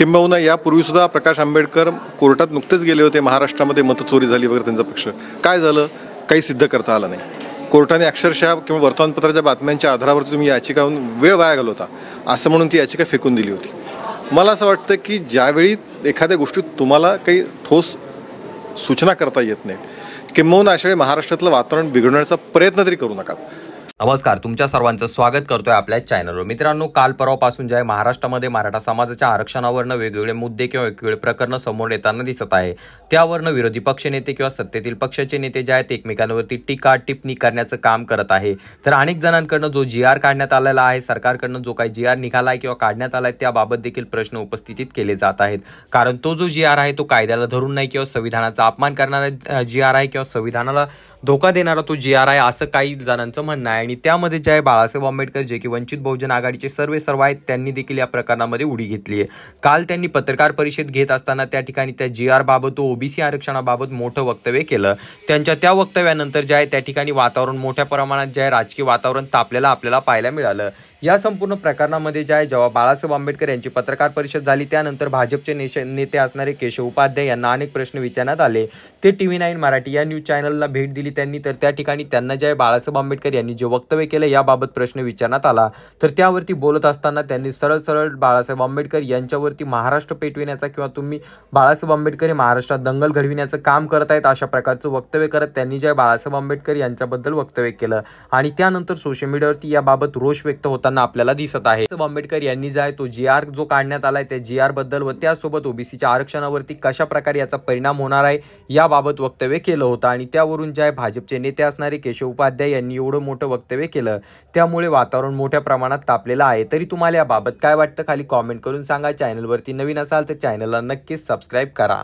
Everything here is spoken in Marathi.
किंबहुना यापूर्वीसुद्धा प्रकाश आंबेडकर कोर्टात नुकतेच गेले होते, महाराष्ट्रामध्ये मतचोरी झाली वगैरे त्यांचा पक्ष. काय झालं? काही सिद्ध करता आलं नाही. कोर्टाने अक्षरशः किंवा वर्तमानपत्राच्या बातम्यांच्या आधारावरती तुम्ही याचिकाहून वेळ वाया घालवता असं म्हणून ती याचिका फेकून दिली होती. मला असं वाटतं की ज्यावेळी एखाद्या गोष्टीत तुम्हाला काही ठोस सूचना करता येत नाही, किंबहुना अशावेळी महाराष्ट्रातलं वातावरण बिघडवण्याचा प्रयत्न तरी करू नका. नमस्कार, तुमच्या सर्वांचं स्वागत करतोय आपल्या चॅनलवर. मित्रांनो, काल परवापासून जे आहे महाराष्ट्रामध्ये मराठा समाजाच्या आरक्षणावरनं वेगवेगळे मुद्दे किंवा वेगवेगळे प्रकरणं समोर येताना दिसत आहे. त्यावरनं विरोधी पक्षनेते किंवा सत्तेतील पक्षाचे नेते जे आहेत एकमेकांवरती टीका टिप्पणी करण्याचं काम करत आहे. तर अनेक जणांकडनं जो GR काढण्यात आलेला आहे, सरकारकडनं जो काही GR निघालाय किंवा काढण्यात आलाय, त्याबाबत देखील प्रश्न उपस्थित केले जात आहेत. कारण तो जो GR आहे तो कायद्याला धरून नाही किंवा संविधानाचा अपमान करणारा GR आहे किंवा संविधानाला धोका देणारा तो GR आहे असं काही जणांचं म्हणणं आहे. आणि त्यामध्ये जे आहे बाळासाहेब आंबेडकर जे की वंचित बहुजन आघाडीचे सर्व आहेत, त्यांनी देखील या प्रकरणामध्ये उडी घेतली आहे. काल त्यांनी पत्रकार परिषद घेत असताना त्या ठिकाणी त्या GR बाबत, OBC आरक्षणाबाबत मोठं वक्तव्य केलं. त्यांच्या त्या वक्तव्यानंतर जे आहे त्या ठिकाणी वातावरण मोठ्या प्रमाणात जे आहे राजकीय वातावरण तापलेलं आपल्याला पाहायला मिळालं. या संपूर्ण प्रकरणामध्ये जे आहे जेव्हा बाळासाहेब आंबेडकर यांची पत्रकार परिषद झाली, त्यानंतर भाजपचे नेते असणारे केशव उपाध्याय यांना अनेक प्रश्न विचारण्यात आले. ते TV9 मराठी या न्यूज चॅनलला भेट दिली त्यांनी. तर त्या ठिकाणी त्यांना जे आहे बाळासाहेब आंबेडकर यांनी जे वक्तव्य केलं याबाबत प्रश्न विचारण्यात आला. तर त्यावरती बोलत असताना त्यांनी सरळ बाळासाहेब आंबेडकर यांच्यावरती महाराष्ट्र पेटविण्याचा किंवा तुम्ही बाळासाहेब आंबेडकर हे महाराष्ट्रात दंगल घडविण्याचं काम करत आहेत अशा प्रकारचं वक्तव्य करत त्यांनी जे बाळासाहेब आंबेडकर यांच्याबद्दल वक्तव्य केलं. आणि त्यानंतर सोशल मीडियावरती याबाबत रोष व्यक्त होताना आपल्याला दिसत आहे. आंबेडकर यांनी जे आहे तो GR जो काढण्यात आलाय त्या GR बद्दल व त्यासोबत OBCच्या आरक्षणावरती कशा प्रकारे याचा परिणाम होणार आहे याबाबत वक्तव्य केलं होतं. आणि त्यावरून जे आहे भाजपचे नेते असणारे केशव उपाध्याय यांनी एवढं मोठं वक्तव्य केलं. त्यामुळे वातावरण मोठ्या प्रमाणात तापलेलं आहे. तरी तुम्हाला याबाबत काय वाटतं खाली कॉमेंट करून सांगा. चॅनलवरती नवीन असाल तर चॅनलला नक्कीच सबस्क्राईब करा.